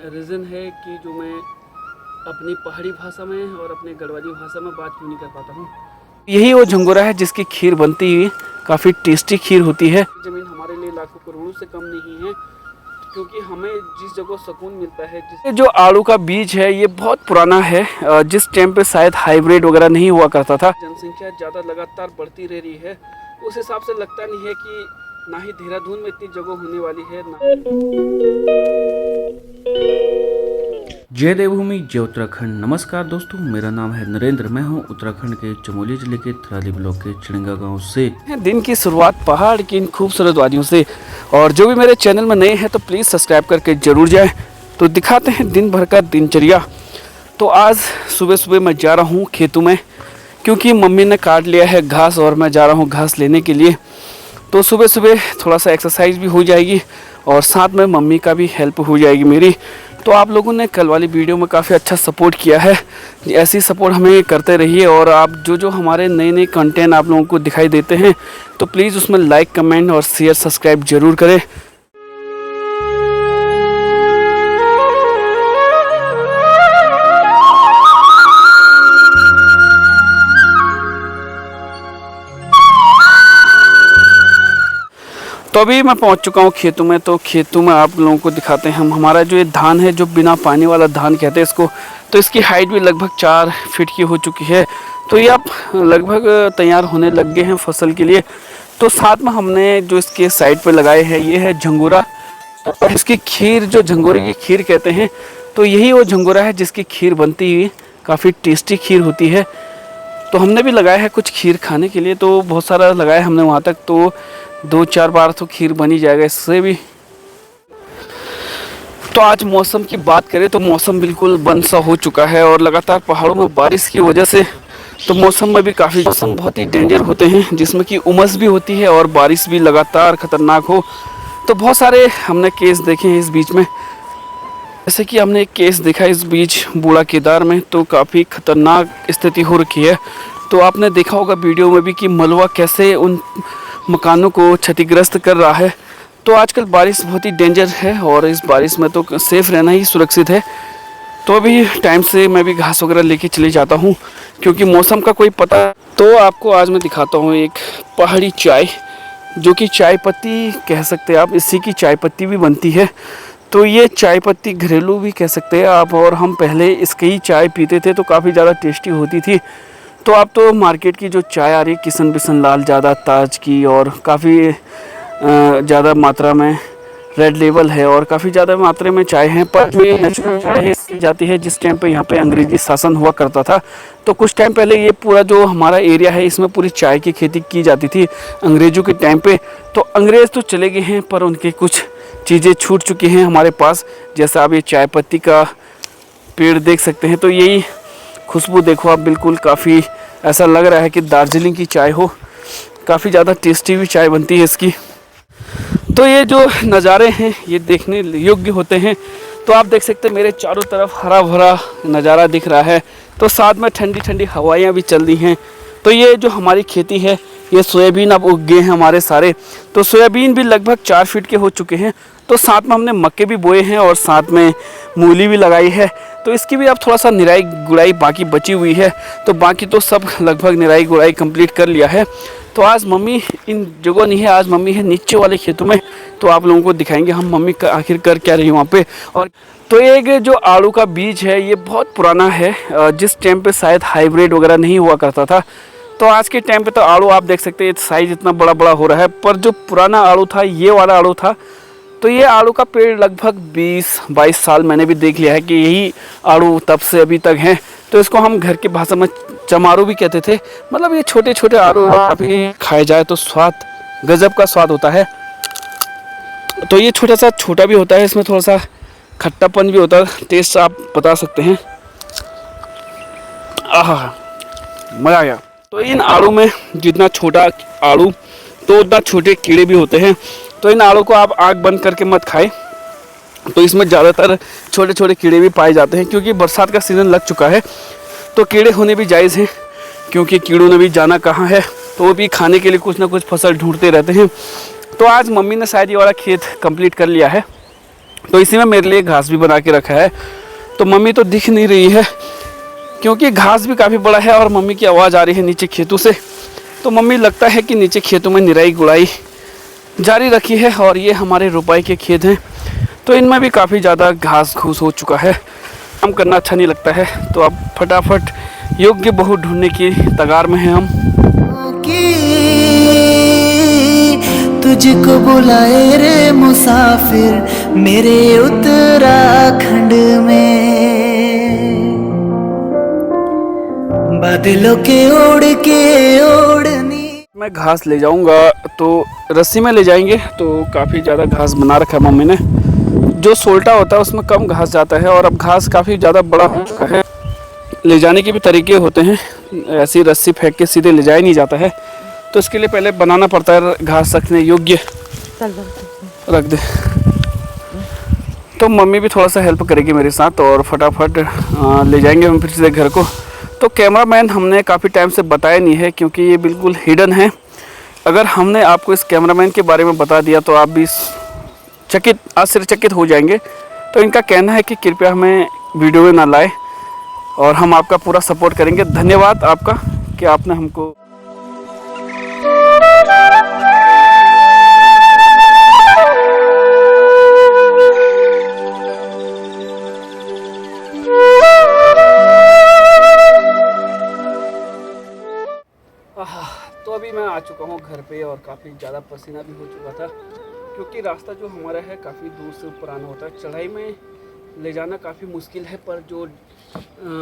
Reason है कि जो मैं अपनी पहाड़ी भाषा में और अपने गढ़वाली भाषा में बात क्यों नहीं कर पाता हूँ। यही वो झंगोरा है जिसकी खीर बनती हुई काफ़ी टेस्टी खीर होती है। ज़मीन हमारे लिए लाखों करोड़ों से कम नहीं है, क्योंकि हमें जिस जगह सुकून मिलता है। जिस जो आड़ू का बीज है ये बहुत पुराना है, जिस टाइम पे शायद हाइब्रिड वगैरह नहीं हुआ करता था। जनसंख्या ज़्यादा लगातार बढ़ती रह रही है, उस हिसाब से लगता नहीं है कि ना ही देहरादून में इतनी जगह होने वाली है ना। जय देवभूमि जय उत्तराखंड। नमस्कार दोस्तों, मेरा नाम है नरेंद्र। मैं हूं उत्तराखंड के चमोली जिले के थराली ब्लॉक के चिड़ंगा गांव से। दिन की शुरुआत पहाड़ की इन खूबसूरत वादियों से, और जो भी मेरे चैनल में नए हैं तो प्लीज़ सब्सक्राइब करके ज़रूर जाएं। तो दिखाते हैं दिन भर का दिनचर्या। तो आज सुबह सुबह मैं जा रहा हूँ खेतों में, क्योंकि मम्मी ने काट लिया है घास और मैं जा रहा हूँ घास लेने के लिए। तो सुबह सुबह थोड़ा सा एक्सरसाइज भी हो जाएगी और साथ में मम्मी का भी हेल्प हो जाएगी मेरी। तो आप लोगों ने कल वाली वीडियो में काफ़ी अच्छा सपोर्ट किया है, ऐसी सपोर्ट हमें करते रहिए। और आप जो हमारे नए नए कंटेंट आप लोगों को दिखाई देते हैं तो प्लीज़ उसमें लाइक, कमेंट और शेयर, सब्सक्राइब ज़रूर करें। तो अभी मैं पहुंच चुका हूं खेतों में। तो खेतों में आप लोगों को दिखाते हैं हम हमारा जो ये धान है, जो बिना पानी वाला धान कहते हैं इसको। तो इसकी हाइट भी लगभग 4 फीट की हो चुकी है। तो ये अब लगभग तैयार होने लग गए हैं फसल के लिए। तो साथ में हमने जो इसके साइड पे लगाए हैं ये है झंगोरा। इसकी खीर, जो झंगोरे की खीर कहते हैं, तो यही वो झंगोरा है जिसकी खीर बनती हुई काफ़ी टेस्टी खीर होती है। तो हमने भी लगाया है कुछ खीर खाने के लिए, तो बहुत सारा लगाया हमने वहाँ तक, तो 2-4 बार तो खीर बनी जाएगा इससे भी। तो आज मौसम की बात करें तो मौसम बिल्कुल बंद सा हो चुका है, और लगातार पहाड़ों में बारिश की वजह से तो मौसम में भी काफ़ी मौसम बहुत ही डेंजर होते हैं, जिसमें कि उमस भी होती है और बारिश भी लगातार ख़तरनाक हो। तो बहुत सारे हमने केस देखे हैं इस बीच में। जैसे कि हमने एक केस देखा इस बीच बूढ़ा केदार में, तो काफ़ी ख़तरनाक स्थिति हो रखी है। तो आपने देखा होगा वीडियो में भी कि मलबा कैसे उन मकानों को क्षतिग्रस्त कर रहा है। तो आजकल बारिश बहुत ही डेंजर है और इस बारिश में तो सेफ़ रहना ही सुरक्षित है। तो अभी टाइम से मैं भी घास वगैरह लेके चले जाता हूँ, क्योंकि मौसम का कोई पता। तो आपको आज मैं दिखाता हूँ एक पहाड़ी चाय, जो कि चाय पत्ती कह सकते हैं आप, इसी की चाय पत्ती भी बनती है। तो ये चाय पत्ती घरेलू भी कह सकते हैं आप, और हम पहले इसकी ही चाय पीते थे तो काफ़ी ज़्यादा टेस्टी होती थी। तो अब तो मार्केट की जो चाय आ रही है किशन बिशन लाल, ज़्यादा ताज की, और काफ़ी ज़्यादा मात्रा में रेड लेबल है और काफ़ी ज़्यादा मात्रा में चाय है। पर जो ये नेचुरल चाय है इसकी जाती है जिस टाइम पे यहाँ पे अंग्रेजी शासन हुआ करता था। तो कुछ टाइम पहले ये पूरा जो हमारा एरिया है इसमें पूरी चाय की खेती की जाती थी अंग्रेज़ों के टाइम पे। तो अंग्रेज़ तो चले गए हैं, पर उनके कुछ चीज़ें छूट चुकी हैं हमारे पास। जैसा आप ये चाय पत्ती का पेड़ देख सकते हैं, तो यही खुशबू देखो आप, बिल्कुल काफ़ी ऐसा लग रहा है कि दार्जिलिंग की चाय हो। काफ़ी ज़्यादा टेस्टी भी चाय बनती है इसकी। तो ये जो नज़ारे हैं ये देखने योग्य होते हैं। तो आप देख सकते हैं मेरे चारों तरफ हरा भरा नज़ारा दिख रहा है, तो साथ में ठंडी ठंडी हवाएं भी चल रही हैं। तो ये जो हमारी खेती है, ये सोयाबीन अब उग गए हैं हमारे सारे। तो सोयाबीन भी लगभग 4 फीट के हो चुके हैं। तो साथ में हमने मक्के भी बोए हैं और साथ में मूली भी लगाई है। तो इसकी भी अब थोड़ा सा निराई गुड़ाई बाकी बची हुई है। तो बाकी तो सब लगभग निराई गुड़ाई कंप्लीट कर लिया है। तो आज मम्मी इन जगह नहीं है, आज मम्मी है नीचे वाले खेतों में। तो आप लोगों को दिखाएंगे हम मम्मी का आखिर कर क्या रही है वहाँ पे। और तो एक जो आड़ू का बीज है ये बहुत पुराना है, जिस टाइम पे शायद हाइब्रिड वगैरह नहीं हुआ करता था। तो आज के टाइम पे तो आड़ू आप देख सकते हैं साइज़ इतना बड़ा बड़ा हो रहा है, पर जो पुराना आड़ू था ये वाला आड़ू था। तो ये आड़ू का पेड़ लगभग 20-22 साल मैंने भी देख लिया है कि यही आड़ू तब से अभी तक हैं। तो इसको हम घर की भाषा में चमारू भी कहते थे। मतलब ये छोटे छोटे आड़ू अभी खाए जाए तो स्वाद गजब का स्वाद होता है। तो ये छोटा भी होता है, इसमें थोड़ा सा खट्टापन भी होता है, टेस्ट आप बता सकते हैं। आहा, मज़ा आ गया। तो इन आड़ू में जितना छोटा आड़ू तो उतना छोटे कीड़े भी होते हैं। तो इन आड़ू को आप आँख बंद करके मत खाएं। तो इसमें ज़्यादातर छोटे छोटे कीड़े भी पाए जाते हैं, क्योंकि बरसात का सीज़न लग चुका है। तो कीड़े होने भी जायज़ हैं, क्योंकि कीड़ों ने भी जाना कहाँ है, तो वो भी खाने के लिए कुछ ना कुछ फसल ढूंढते रहते हैं। तो आज मम्मी ने शायद ये वाला खेत कंप्लीट कर लिया है। तो इसी में मेरे लिए घास भी बना के रखा है। तो मम्मी तो दिख नहीं रही है क्योंकि घास भी काफ़ी बड़ा है और मम्मी की आवाज़ आ रही है नीचे खेतों से। तो मम्मी लगता है कि नीचे खेतों में निराई गुड़ाई जारी रखी है। और ये हमारे रुपाई के खेत हैं, तो इनमें भी काफ़ी ज़्यादा घास घूस हो चुका है। काम करना अच्छा नहीं लगता है, तो अब फटाफट योग्य बहू ढूंढने की तगार में हैं हम। तुझको बुलाए रे मुसाफिर मेरे उत्तराखंड में, बादलों के ओढ़नी। मैं घास ले जाऊंगा तो रस्सी में ले जाएंगे, तो काफ़ी ज़्यादा घास बना रखा है मम्मी ने। जो सोल्टा होता है उसमें कम घास जाता है और अब घास काफ़ी ज़्यादा बड़ा हो चुका है। ले जाने के भी तरीके होते हैं, ऐसी रस्सी फेंक के सीधे ले जाया नहीं जाता है, तो इसके लिए पहले बनाना पड़ता है घास रखने योग्य। रख दे। तो मम्मी भी थोड़ा सा हेल्प करेगी मेरे साथ और फटाफट ले जाएंगे हम फिर सीधे घर को। तो कैमरामैन हमने काफ़ी टाइम से बताया नहीं है क्योंकि ये बिल्कुल हिडन है। अगर हमने आपको इस कैमरामैन के बारे में बता दिया तो आप भी आश्चर्यचकित हो जाएंगे। तो इनका कहना है कि कृपया हमें वीडियो में ना लाए और हम आपका पूरा सपोर्ट करेंगे। धन्यवाद आपका कि आपने हमको तो अभी मैं आ चुका हूँ घर पे और काफ़ी ज़्यादा पसीना भी हो चुका था क्योंकि रास्ता जो हमारा है काफ़ी दूर से ऊपर आना होता है। चढ़ाई में ले जाना काफ़ी मुश्किल है, पर जो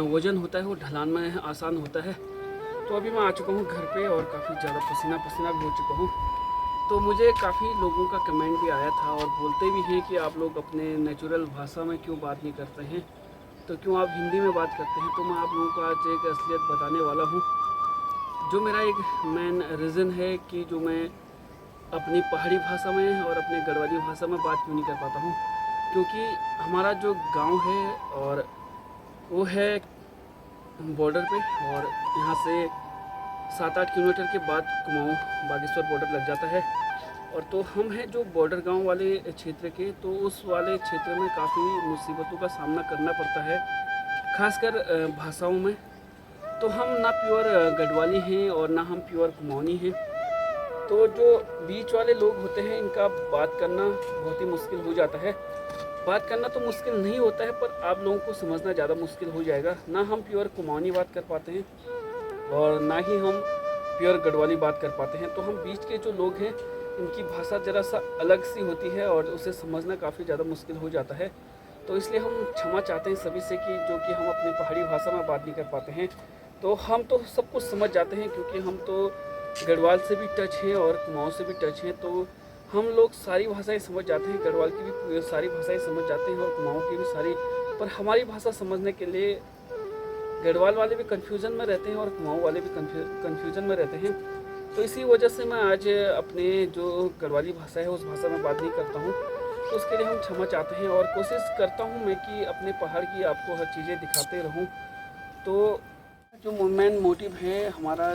वज़न होता है वो ढलान में आसान होता है। तो अभी मैं आ चुका हूँ घर पे और काफ़ी ज़्यादा पसीना भी हो चुका हूँ। तो मुझे काफ़ी लोगों का कमेंट भी आया था और बोलते भी हैं कि आप लोग अपने नेचुरल भाषा में क्यों बात नहीं करते हैं, तो क्यों आप हिंदी में बात करते हैं। तो मैं आप लोगों को आज एक असलियत बताने वाला हूँ। जो मेरा एक मेन रीज़न है कि जो मैं अपनी पहाड़ी भाषा में और अपने गढ़वाली भाषा में बात क्यों नहीं कर पाता हूँ, क्योंकि हमारा जो गांव है और वो है बॉर्डर पे और यहाँ से 7-8 किलोमीटर के बाद कुमाऊँ बागेश्वर बॉर्डर लग जाता है। और तो हम हैं जो बॉर्डर गांव वाले क्षेत्र के, तो उस वाले क्षेत्र में काफ़ी मुसीबतों का सामना करना पड़ता है, खासकर भाषाओं में। तो हम ना प्योर गढ़वाली हैं और ना हम प्योर कुमाऊनी हैं। तो जो बीच वाले लोग होते हैं इनका बात करना बहुत ही मुश्किल हो जाता है। बात करना तो मुश्किल नहीं होता है, पर आप लोगों को समझना ज़्यादा मुश्किल हो जाएगा। ना हम प्योर कुमाऊनी बात कर पाते हैं और ना ही हम प्योर गढ़वाली बात कर पाते हैं। तो हम बीच के जो लोग हैं इनकी भाषा ज़रा सा अलग सी होती है और उसे समझना काफ़ी ज़्यादा मुश्किल हो जाता है। तो इसलिए हम क्षमा चाहते हैं सभी से कि जो कि हम अपनी पहाड़ी भाषा में बात नहीं कर पाते हैं। तो हम तो सब कुछ समझ जाते हैं क्योंकि हम तो गढ़वाल से भी टच हैं और कुमाऊँ से भी टच हैं। तो हम लोग सारी भाषाएं समझ जाते हैं, गढ़वाल की भी सारी भाषाएं समझ जाते हैं और कुमाऊँ की भी सारी। पर हमारी भाषा समझने के लिए गढ़वाल वाले भी कन्फ्यूज़न में रहते हैं और कुमाऊँ वाले भी कन्फ्यूज़न में रहते हैं। तो इसी वजह से मैं आज अपने जो गढ़वाली भाषा है उस भाषा में बात नहीं करता हूँ। तो उसके लिए हम क्षमा चाहते हैं और कोशिश करता हूँ मैं कि अपने पहाड़ की आपको हर चीज़ें दिखाते रहूँ। तो जो मेन मोटिव है हमारा,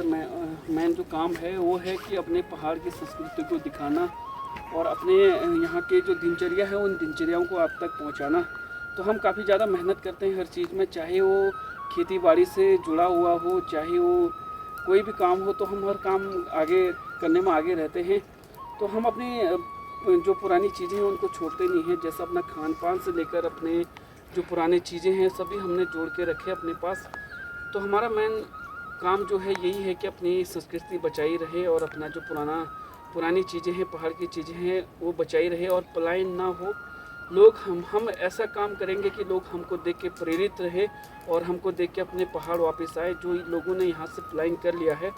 मेन जो काम है वो है कि अपने पहाड़ की संस्कृति को दिखाना और अपने यहाँ के जो दिनचर्या है उन दिनचर्याओं को आप तक पहुँचाना। तो हम काफ़ी ज़्यादा मेहनत करते हैं हर चीज़ में, चाहे वो खेती बाड़ी से जुड़ा हुआ हो, चाहे वो कोई भी काम हो, तो हम हर काम आगे करने में आगे रहते हैं। तो हम अपनी जो पुरानी चीज़ें हैं उनको छोड़ते नहीं हैं, जैसे अपना खान पान से लेकर अपने जो पुरानी चीज़ें हैं सभी हमने जोड़ के रखे अपने पास। तो हमारा मेन काम जो है यही है कि अपनी संस्कृति बचाई रहे और अपना जो पुरानी चीज़ें हैं, पहाड़ की चीज़ें हैं वो बचाई रहे और पलायन ना हो। लोग हम ऐसा काम करेंगे कि लोग हमको देख के प्रेरित रहे और हमको देख के अपने पहाड़ वापस आए जो लोगों ने यहाँ से पलायन कर लिया है।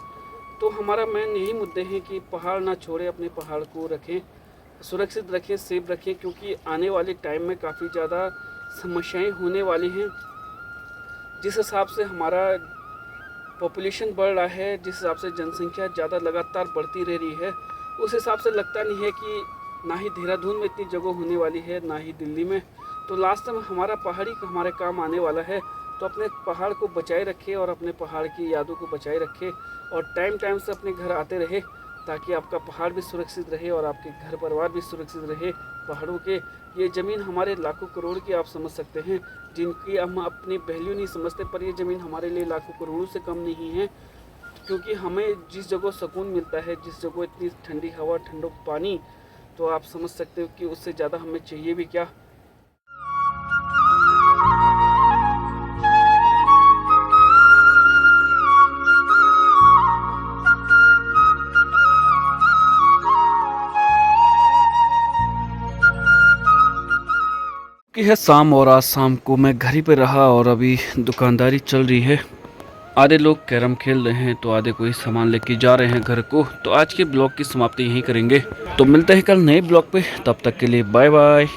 तो हमारा मेन यही मुद्दे हैं कि पहाड़ ना छोड़े, अपने पहाड़ को रखें, सुरक्षित रखें, सेफ रखें, क्योंकि आने वाले टाइम में काफ़ी ज़्यादा समस्याएं होने वाली हैं। जिस हिसाब से हमारा पॉपुलेशन बढ़ रहा है, जिस हिसाब से जनसंख्या ज़्यादा लगातार बढ़ती रह रही है, उस हिसाब से लगता नहीं है कि ना ही देहरादून में इतनी जगह होने वाली है ना ही दिल्ली में। तो लास्ट में हमारा पहाड़ी हमारे काम आने वाला है। तो अपने पहाड़ को बचाए रखें और अपने पहाड़ की यादों को बचाए रखें और टाइम से अपने घर आते रहे। ताकि आपका पहाड़ भी सुरक्षित रहे और आपके घर परिवार भी सुरक्षित रहे। पहाड़ों के ये ज़मीन हमारे लाखों करोड़ की आप समझ सकते हैं, जिनकी हम अपनी वैल्यू नहीं समझते, पर ये ज़मीन हमारे लिए लाखों करोड़ों से कम नहीं है। क्योंकि हमें जिस जगह सुकून मिलता है, जिस जगह इतनी ठंडी हवा, ठंडा पानी, तो आप समझ सकते हो कि उससे ज़्यादा हमें चाहिए भी क्या। कि है शाम और आज शाम को मैं घर ही पे रहा और अभी दुकानदारी चल रही है। आधे लोग कैरम खेल रहे हैं तो आधे कोई सामान लेके जा रहे हैं घर को। तो आज के ब्लॉग की समाप्ति यहीं करेंगे। तो मिलते हैं कल नए ब्लॉग पे, तब तक के लिए बाय बाय।